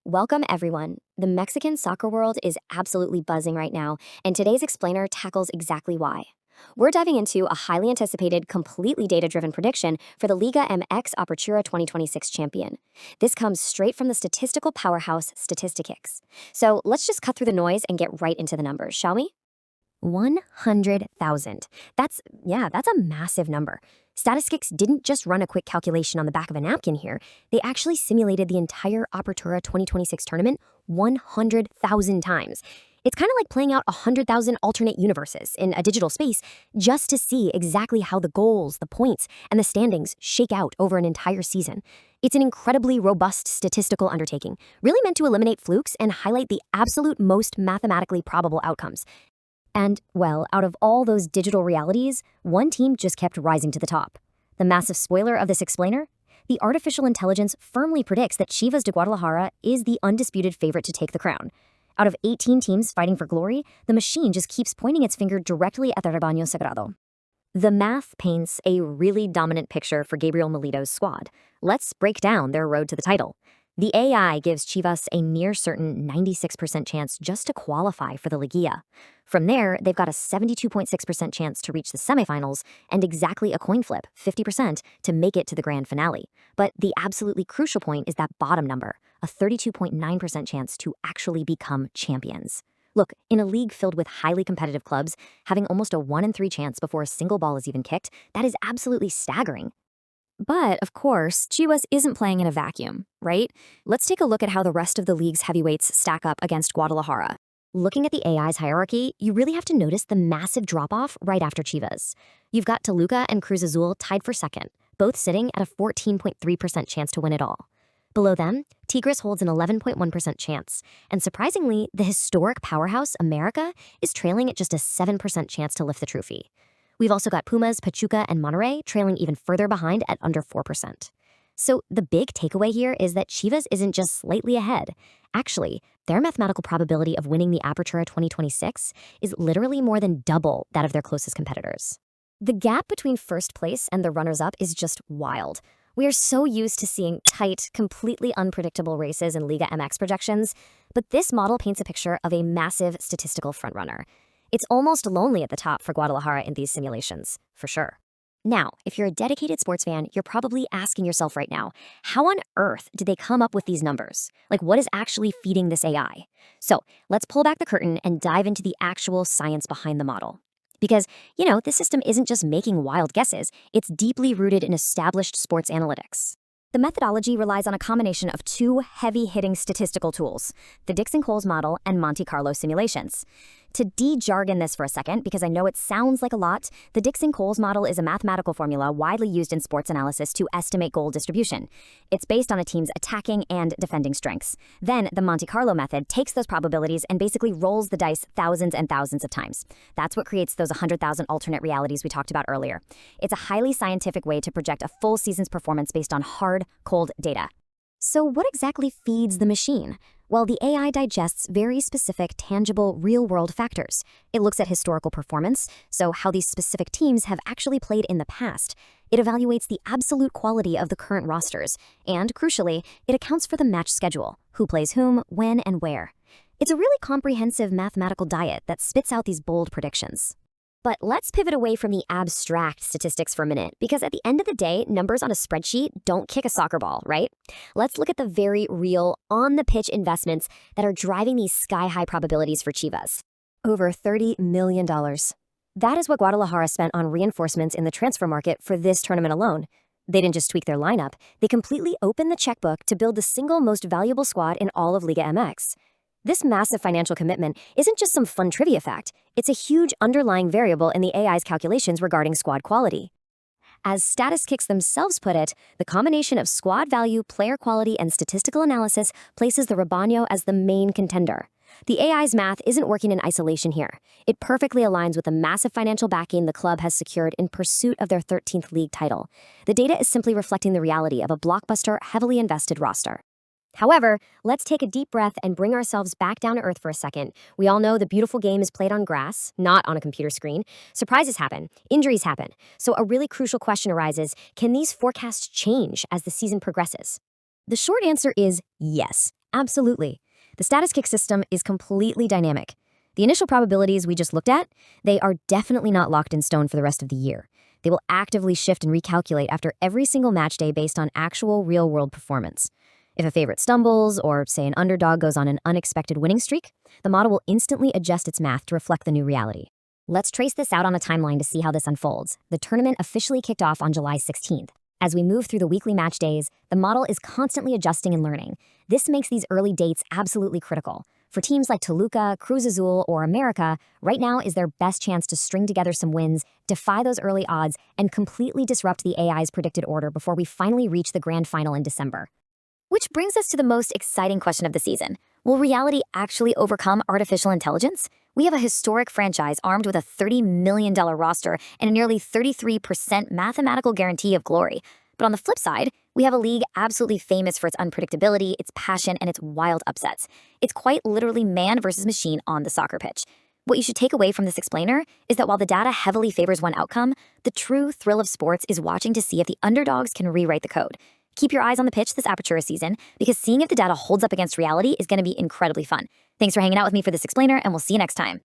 Welcome, everyone. The Mexican soccer world is absolutely buzzing right now, and today's explainer tackles exactly why. We're diving into a highly anticipated, completely data driven prediction for the Liga MX Apertura 2026 champion. This comes straight from the statistical powerhouse Statiskicks. So let's just cut through the noise and get right into the numbers, shall we? 100,000. That's a massive number. Statistics didn't just run a quick calculation on the back of a napkin here. They actually simulated the entire Apertura 2026 tournament 100,000 times. It's kind of like playing out 100,000 alternate universes in a digital space just to see exactly how the goals, the points, and the standings shake out over an entire season. It's an incredibly robust statistical undertaking, really meant to eliminate flukes and highlight the absolute most mathematically probable outcomes. And, well, out of all those digital realities, one team just kept rising to the top. The massive spoiler of this explainer? The artificial intelligence firmly predicts that Chivas de Guadalajara is the undisputed favorite to take the crown. Out of 18 teams fighting for glory, the machine just keeps pointing its finger directly at the Rebaño Sagrado. The math paints a really dominant picture for Gabriel Milito's squad. Let's break down their road to the title. The AI gives Chivas a near certain 96% chance just to qualify for the Liguilla. From there, they've got a 72.6% chance to reach the semifinals and exactly a coin flip, 50%, to make it to the grand finale. But the absolutely crucial point is that bottom number, a 32.9% chance to actually become champions. Look, in a league filled with highly competitive clubs, having almost a 1 in 3 chance before a single ball is even kicked, that is absolutely staggering. But, of course, Chivas isn't playing in a vacuum, right? Let's take a look at how the rest of the league's heavyweights stack up against Guadalajara. Looking at the AI's hierarchy, you really have to notice the massive drop-off right after Chivas. You've got Toluca and Cruz Azul tied for second, both sitting at a 14.3% chance to win it all. Below them, Tigres holds an 11.1% chance, and surprisingly, the historic powerhouse América is trailing at just a 7% chance to lift the trophy. We've also got Pumas, Pachuca, and Monterrey trailing even further behind at under 4%. So the big takeaway here is that Chivas isn't just slightly ahead. Actually, their mathematical probability of winning the Apertura 2026 is literally more than double that of their closest competitors. The gap between first place and the runners-up is just wild. We are so used to seeing tight, completely unpredictable races in Liga MX projections, but this model paints a picture of a massive statistical frontrunner. It's almost lonely at the top for Guadalajara in these simulations, for sure. Now, if you're a dedicated sports fan, you're probably asking yourself right now, how on earth did they come up with these numbers? Like, what is actually feeding this AI? So let's pull back the curtain and dive into the actual science behind the model. Because, this system isn't just making wild guesses, it's deeply rooted in established sports analytics. The methodology relies on a combination of two heavy-hitting statistical tools, the Dixon-Coles model and Monte Carlo simulations. To de-jargon this for a second, because I know it sounds like a lot, the Dixon-Coles model is a mathematical formula widely used in sports analysis to estimate goal distribution. It's based on a team's attacking and defending strengths. Then, the Monte Carlo method takes those probabilities and basically rolls the dice thousands and thousands of times. That's what creates those 100,000 alternate realities we talked about earlier. It's a highly scientific way to project a full season's performance based on hard, cold data. So what exactly feeds the machine? Well, the AI digests very specific, tangible, real-world factors. It looks at historical performance, so how these specific teams have actually played in the past. It evaluates the absolute quality of the current rosters, and, crucially, it accounts for the match schedule, who plays whom, when, and where. It's a really comprehensive mathematical diet that spits out these bold predictions. But let's pivot away from the abstract statistics for a minute, because at the end of the day, numbers on a spreadsheet don't kick a soccer ball, right? Let's look at the very real, on-the-pitch investments that are driving these sky-high probabilities for Chivas. Over $30 million. That is what Guadalajara spent on reinforcements in the transfer market for this tournament alone. They didn't just tweak their lineup, they completely opened the checkbook to build the single most valuable squad in all of Liga MX. This massive financial commitment isn't just some fun trivia fact, it's a huge underlying variable in the AI's calculations regarding squad quality. As Statiskicks themselves put it, the combination of squad value, player quality, and statistical analysis places the Rebaño as the main contender. The AI's math isn't working in isolation here. It perfectly aligns with the massive financial backing the club has secured in pursuit of their 13th league title. The data is simply reflecting the reality of a blockbuster, heavily invested roster. However, let's take a deep breath and bring ourselves back down to earth for a second. We all know the beautiful game is played on grass, not on a computer screen. Surprises happen, injuries happen. So a really crucial question arises, can these forecasts change as the season progresses? The short answer is yes. Absolutely. The Statiskicks system is completely dynamic. The initial probabilities we just looked at, they are definitely not locked in stone for the rest of the year. They will actively shift and recalculate after every single match day based on actual real-world performance. If a favorite stumbles, or say an underdog goes on an unexpected winning streak, the model will instantly adjust its math to reflect the new reality. Let's trace this out on a timeline to see how this unfolds. The tournament officially kicked off on July 16th. As we move through the weekly match days, the model is constantly adjusting and learning. This makes these early dates absolutely critical. For teams like Toluca, Cruz Azul, or America, right now is their best chance to string together some wins, defy those early odds, and completely disrupt the AI's predicted order before we finally reach the grand final in December. Which brings us to the most exciting question of the season. Will reality actually overcome artificial intelligence? We have a historic franchise armed with a $30 million roster and a nearly 33% mathematical guarantee of glory. But on the flip side, we have a league absolutely famous for its unpredictability, its passion, and its wild upsets. It's quite literally man versus machine on the soccer pitch. What you should take away from this explainer is that while the data heavily favors one outcome, the true thrill of sports is watching to see if the underdogs can rewrite the code. Keep your eyes on the pitch this Apertura season, because seeing if the data holds up against reality is going to be incredibly fun. Thanks for hanging out with me for this explainer, and we'll see you next time.